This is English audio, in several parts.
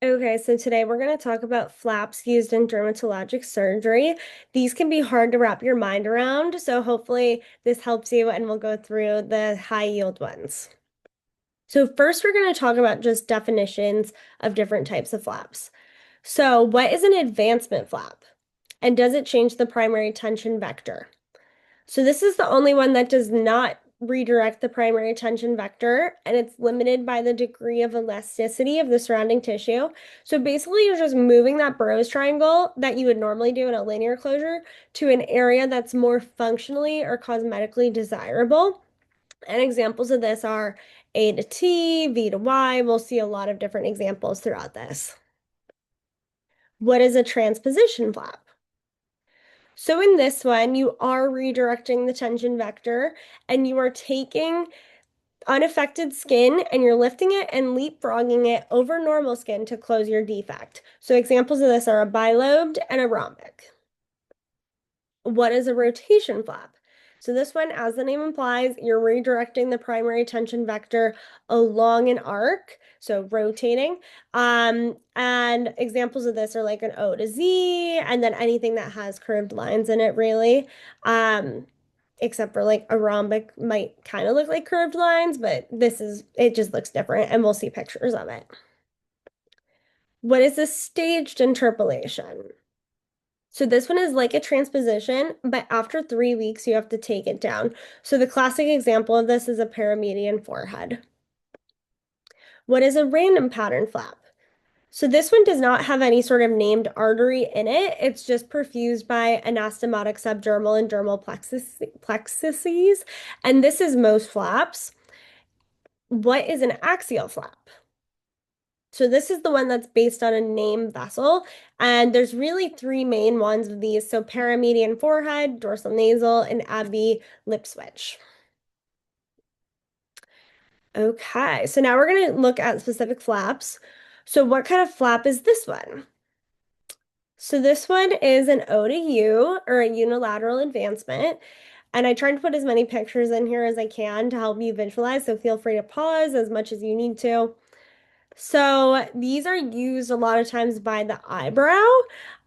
Okay, so today we're going to talk about flaps used in dermatologic surgery. These can be hard to wrap your mind around, so hopefully this helps you and we'll go through the high yield ones. So first we're going to talk about just definitions of different types of flaps. So what is an advancement flap? And does it change the primary tension vector? So this is the only one that does not redirect the primary tension vector, and it's limited by the degree of elasticity of the surrounding tissue. So basically, you're just moving that Burroughs triangle that you would normally do in a linear closure to an area that's more functionally or cosmetically desirable. And examples of this are A to T, V to Y. We'll see a lot of different examples throughout this. What is a transposition flap? So in this one, you are redirecting the tension vector and you are taking unaffected skin and you're lifting it and leapfrogging it over normal skin to close your defect. So examples of this are a bilobed and a rhombic. What is a rotation flap? So this one, as the name implies, you're redirecting the primary tension vector along an arc, so rotating. And examples of this are like an O to Z, and then anything that has curved lines in it, really. Um, except for like a rhombic might kind of look like curved lines, but it just looks different, and we'll see pictures of it. What is a staged interpolation? So this one is like a transposition, but after 3 weeks, you have to take it down. So the classic example of this is a paramedian forehead. What is a random pattern flap? So this one does not have any sort of named artery in it. It's just perfused by anastomotic subdermal and dermal plexuses. And this is most flaps. What is an axial flap? So this is the one that's based on a name vessel, and there's really three main ones of these. So paramedian forehead, dorsal nasal, and ABB lip switch. Okay, so now we're going to look at specific flaps. So what kind of flap is this one? So this one is an O to U, or a unilateral advancement. And I tried to put as many pictures in here as I can to help you visualize, so feel free to pause as much as you need to. So these are used a lot of times by the eyebrow.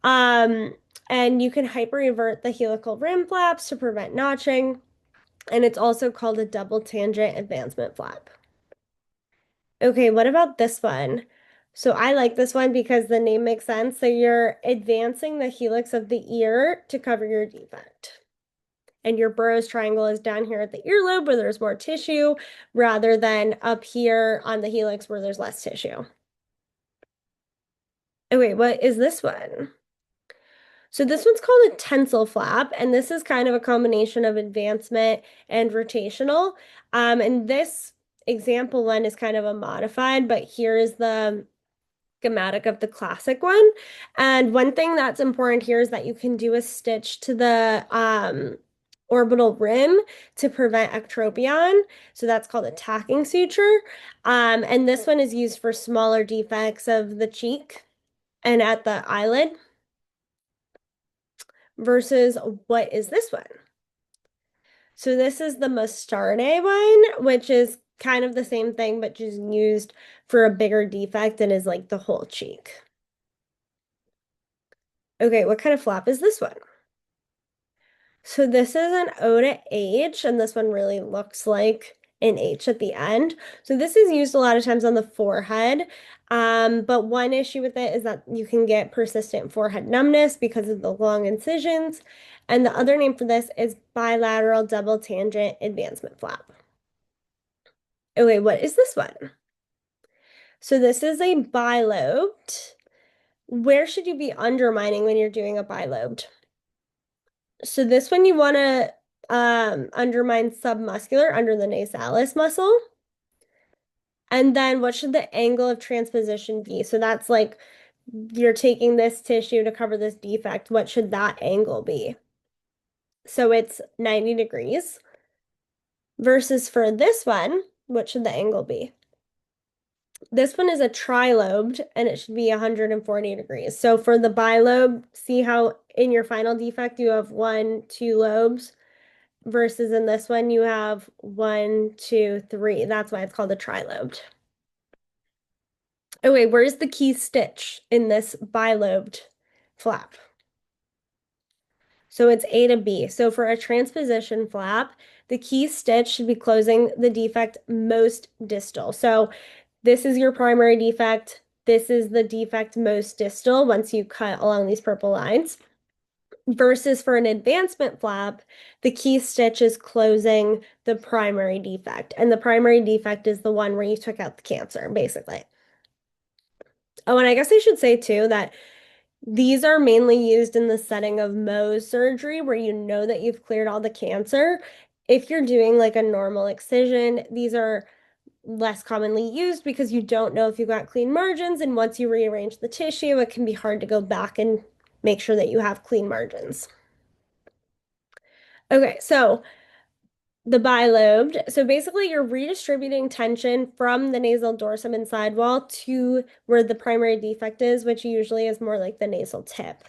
Um, and you can hyper-invert the helical rim flaps to prevent notching. And it's also called a double tangent advancement flap. Okay, what about this one? So I like this one because the name makes sense. So you're advancing the helix of the ear to cover your defect. And your Burroughs triangle is down here at the earlobe where there's more tissue rather than up here on the helix where there's less tissue. Oh, wait, what is this one? So this one's called a tensile flap, and this is kind of a combination of advancement and rotational. And this example one is kind of a modified, but here's the schematic of the classic one. And one thing that's important here is that you can do a stitch to the orbital rim to prevent ectropion. So that's called a tacking suture. And this one is used for smaller defects of the cheek and at the eyelid versus what is this one? So this is the Mustarde one, which is kind of the same thing, but just used for a bigger defect and is like the whole cheek. Okay, what kind of flap is this one? So this is an O to H, and this one really looks like an H at the end. So this is used a lot of times on the forehead. But one issue with it is that you can get persistent forehead numbness because of the long incisions. And the other name for this is bilateral double tangent advancement flap. Okay, what is this one? So this is a bilobed. Where should you be undermining when you're doing a bilobed? So this one you want to undermine submuscular under the nasalis muscle. And then what should the angle of transposition be? So that's like you're taking this tissue to cover this defect. What should that angle be? So it's 90 degrees versus for this one, what should the angle be? This one is a trilobed and it should be 140 degrees. So for the bilobe, see how in your final defect you have one, two lobes versus in this one you have one, two, three. That's why it's called a trilobed. Oh wait, where's the key stitch in this bilobed flap? So it's A to B. So for a transposition flap, the key stitch should be closing the defect most distal. So this is your primary defect. This is the defect most distal once you cut along these purple lines. Versus for an advancement flap, the key stitch is closing the primary defect. And the primary defect is the one where you took out the cancer, basically. Oh, and I guess I should say too that these are mainly used in the setting of Mohs surgery where you know that you've cleared all the cancer. If you're doing like a normal excision, these are less commonly used because you don't know if you've got clean margins. And once you rearrange the tissue, it can be hard to go back and make sure that you have clean margins. Okay, so the bilobed. So basically, you're redistributing tension from the nasal dorsum and sidewall to where the primary defect is, which usually is more like the nasal tip.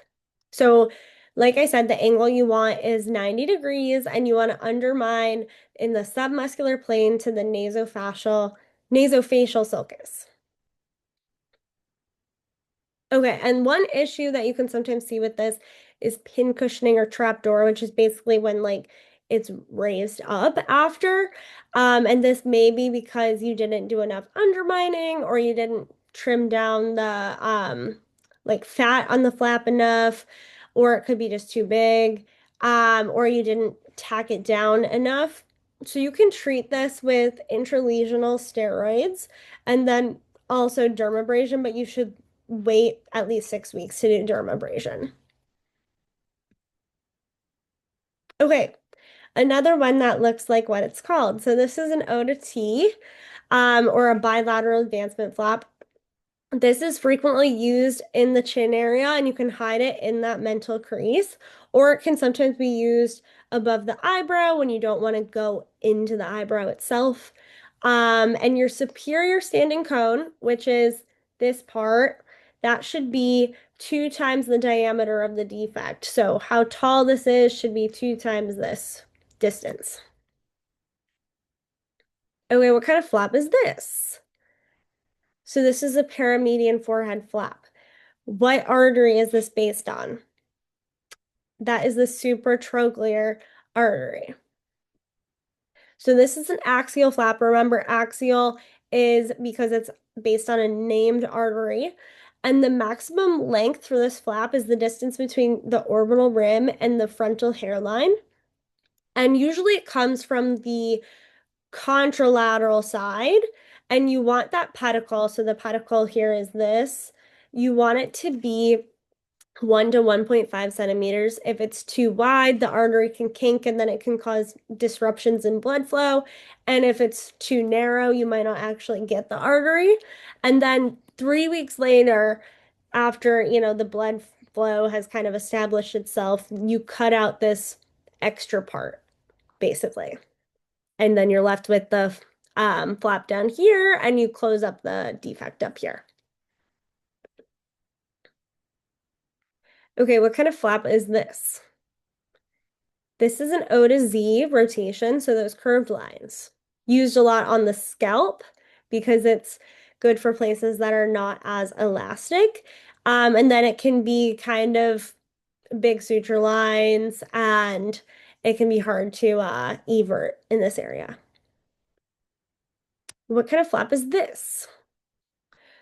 So, like I said, the angle you want is 90 degrees, and you want to undermine in the submuscular plane to the nasofacial sulcus. Okay, and one issue that you can sometimes see with this is pin cushioning or trapdoor, which is basically when like it's raised up after. And this may be because you didn't do enough undermining or you didn't trim down the like fat on the flap enough, or it could be just too big, or you didn't tack it down enough. So you can treat this with intralesional steroids and then also dermabrasion, but you should wait at least 6 weeks to do dermabrasion. Okay, another one that looks like what it's called. So this is an O to T, or a bilateral advancement flap. This is frequently used in the chin area, and you can hide it in that mental crease, or it can sometimes be used above the eyebrow when you don't want to go into the eyebrow itself. And your superior standing cone, which is this part, that should be 2 times the diameter of the defect. So how tall this is should be 2 times this distance. Okay, what kind of flap is this? So this is a paramedian forehead flap. What artery is this based on? That is the supratrochlear artery. So this is an axial flap. Remember, axial is because it's based on a named artery. And the maximum length for this flap is the distance between the orbital rim and the frontal hairline. And usually it comes from the contralateral side. And you want that pedicle. So the pedicle here is this. You want it to be 1 to 1.5 centimeters. If it's too wide, the artery can kink and then it can cause disruptions in blood flow. And if it's too narrow, you might not actually get the artery. And then 3 weeks later, after, the blood flow has kind of established itself, you cut out this extra part, basically. And then you're left with the flap down here and you close up the defect up here. Okay, what kind of flap is this? This is an O to Z rotation, so those curved lines. Used a lot on the scalp because it's good for places that are not as elastic. And then it can be kind of big suture lines and it can be hard to evert in this area. What kind of flap is this?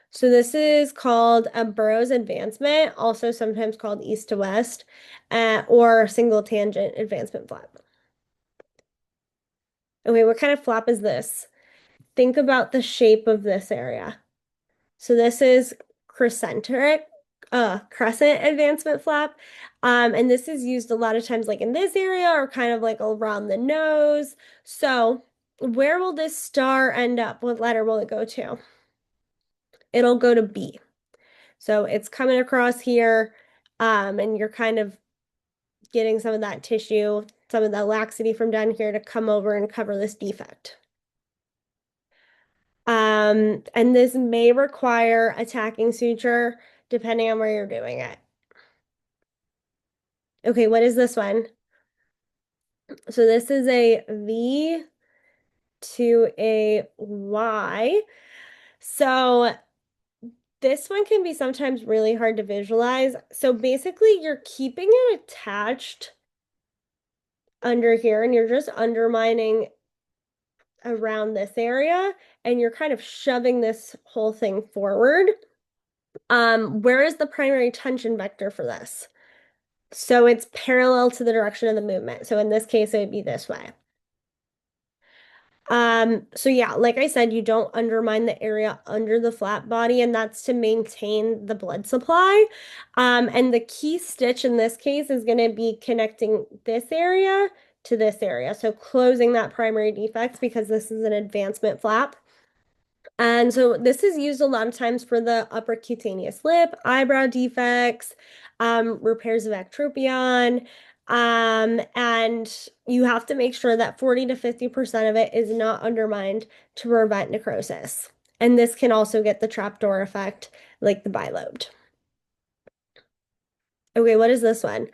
So this is called a Burroughs advancement, also sometimes called east to west, or single tangent advancement flap. Okay, what kind of flap is this? Think about the shape of this area. So this is crescent advancement flap. And this is used a lot of times like in this area or kind of like around the nose. So where will this star end up? What letter will it go to? It'll go to B. So it's coming across here, and you're kind of getting some of that tissue, some of the laxity from down here to come over and cover this defect. And this may require a tacking suture depending on where you're doing it. Okay, what is this one? So this is a V to a Y. So this one can be sometimes really hard to visualize. So basically, you're keeping it attached under here, and you're just undermining around this area, and you're kind of shoving this whole thing forward. Where is the primary tension vector for this? So it's parallel to the direction of the movement. So in this case, it would be this way. So yeah, like I said, you don't undermine the area under the flat body, and that's to maintain the blood supply. And the key stitch in this case is going to be connecting this area to this area. So closing that primary defect because this is an advancement flap. And so this is used a lot of times for the upper cutaneous lip, eyebrow defects, repairs of ectropion, and you have to make sure that 40 to 50% of it is not undermined to prevent necrosis. And this can also get the trapdoor effect, like the bilobed. Okay, what is this one?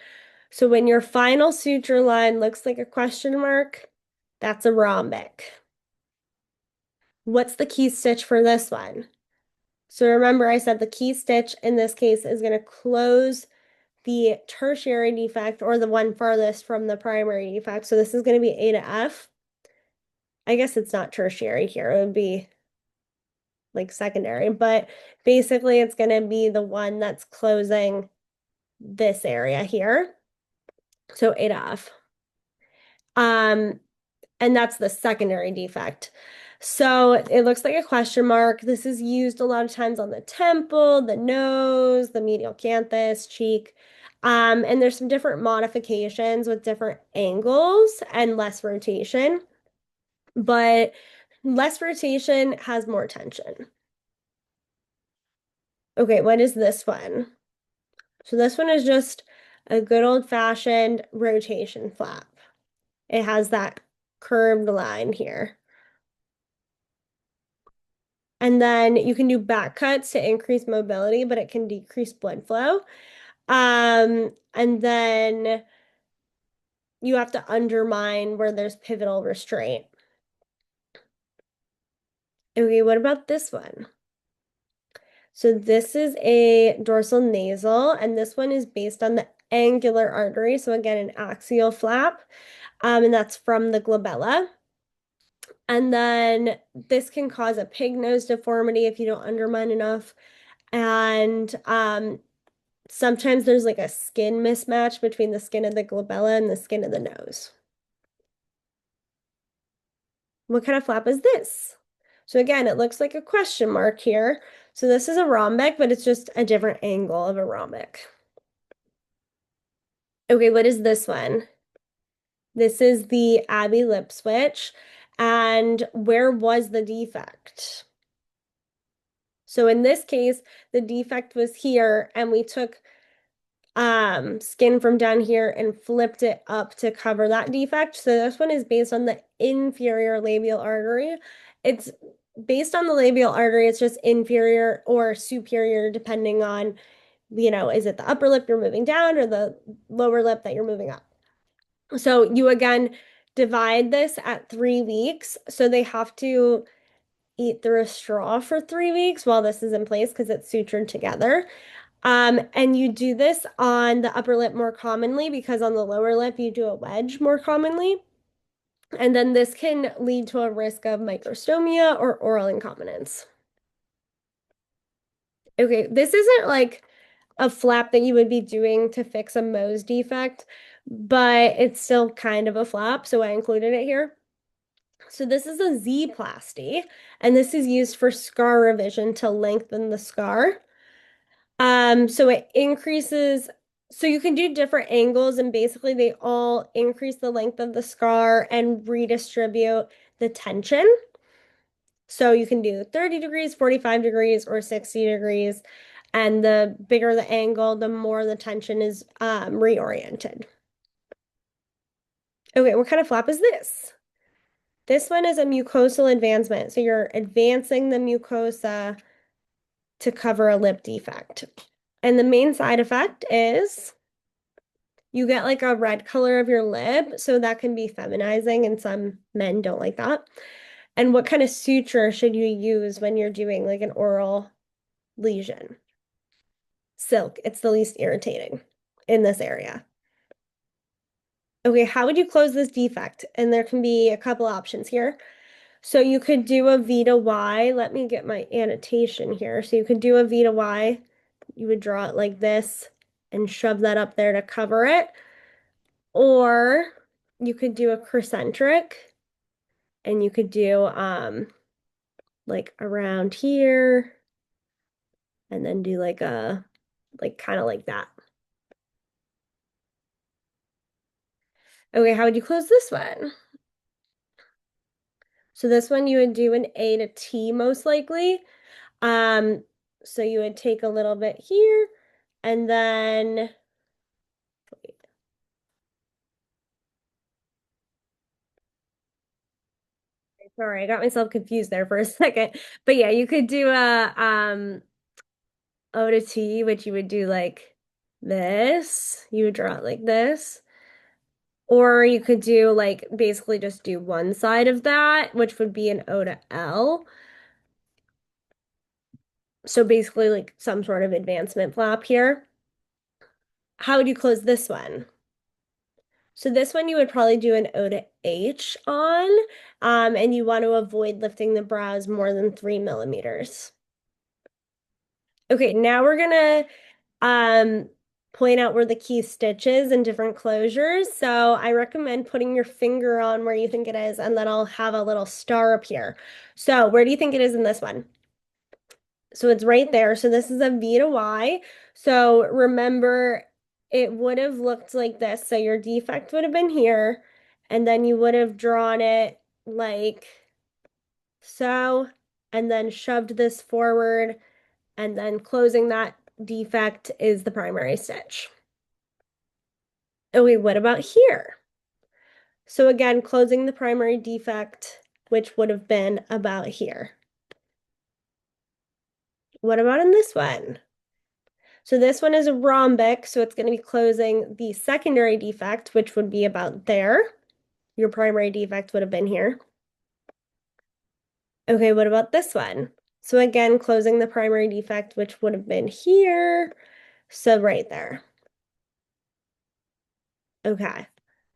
So when your final suture line looks like a question mark, that's a rhombic. What's the key stitch for this one? So remember, I said the key stitch in this case is going to close the tertiary defect or the one farthest from the primary defect. So this is going to be A to F. I guess it's not tertiary here. It would be like secondary, but basically it's going to be the one that's closing this area here. So A to F. Um, and that's the secondary defect. So it looks like a question mark. This is used a lot of times on the temple, the nose, the medial canthus, cheek. And there's some different modifications with different angles and less rotation, but less rotation has more tension. Okay, what is this one? So this one is just a good old-fashioned rotation flap. It has that curved line here. And then you can do back cuts to increase mobility, but it can decrease blood flow. And then you have to undermine where there's pivotal restraint. Okay, what about this one? So this is a dorsal nasal, and this one is based on the angular artery. So again, an axial flap, and that's from the glabella. And then this can cause a pig nose deformity if you don't undermine enough. And sometimes there's like a skin mismatch between the skin of the glabella and the skin of the nose. What kind of flap is this? So again, it looks like a question mark here. So this is a rhombic, but it's just a different angle of a rhombic. Okay, what is this one? This is the Abbey lip switch. And where was the defect? So in this case, the defect was here, and we took skin from down here and flipped it up to cover that defect. So this one is based on the inferior labial artery. It's based on the labial artery, it's just inferior or superior depending on, is it the upper lip you're moving down or the lower lip that you're moving up? So you again divide this at 3 weeks. So they have to eat through a straw for 3 weeks while this is in place because it's sutured together. And you do this on the upper lip more commonly because on the lower lip you do a wedge more commonly. And then this can lead to a risk of microstomia or oral incontinence. Okay, this isn't like a flap that you would be doing to fix a Mohs defect, but it's still kind of a flap, so I included it here. So this is a Z-plasty, and this is used for scar revision to lengthen the scar. So it increases, so you can do different angles, and basically they all increase the length of the scar and redistribute the tension. So you can do 30 degrees, 45 degrees, or 60 degrees. And the bigger the angle, the more the tension is reoriented. Okay, what kind of flap is this? This one is a mucosal advancement. So you're advancing the mucosa to cover a lip defect. And the main side effect is you get like a red color of your lip. So that can be feminizing, and some men don't like that. And what kind of suture should you use when you're doing like an oral lesion. Silk, it's the least irritating in this area. Okay, how would you close this defect? And there can be a couple options here. So you could do a V to Y. Let me get my annotation here. So you could do a V to Y. You would draw it like this and shove that up there to cover it. Or you could do a concentric and you could do like around here and then do like a like kind of like that. Okay, how would you close this one? So this one you would do an A to T most likely. Um, so you would take a little bit here and then sorry, I got myself confused there for a second. But yeah, you could do a O to T, which you would do like this. You would draw it like this. Or you could do like basically just do one side of that, which would be an O to L. So basically like some sort of advancement flap here. How would you close this one? So this one you would probably do an O to H on, and you want to avoid lifting the brows more than 3 millimeters. Okay, now we're gonna point out where the key stitch is and different closures. So I recommend putting your finger on where you think it is, and then I'll have a little star up here. So where do you think it is in this one? So it's right there. So this is a V to Y. So remember, it would have looked like this. So your defect would have been here, and then you would have drawn it like so, and then shoved this forward, and then closing that defect is the primary stitch. Okay, what about here? So again, closing the primary defect, which would have been about here. What about in this one? So this one is a rhombic, so it's going to be closing the secondary defect, which would be about there. Your primary defect would have been here. Okay, what about this one? So again, closing the primary defect, which would have been here. So right there. Okay.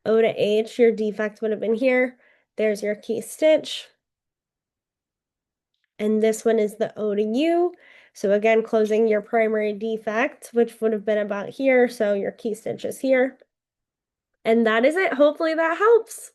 O to H, your defect would have been here. There's your key stitch. And this one is the O to U. So again, closing your primary defect, which would have been about here. So your key stitch is here. And that is it. Hopefully that helps.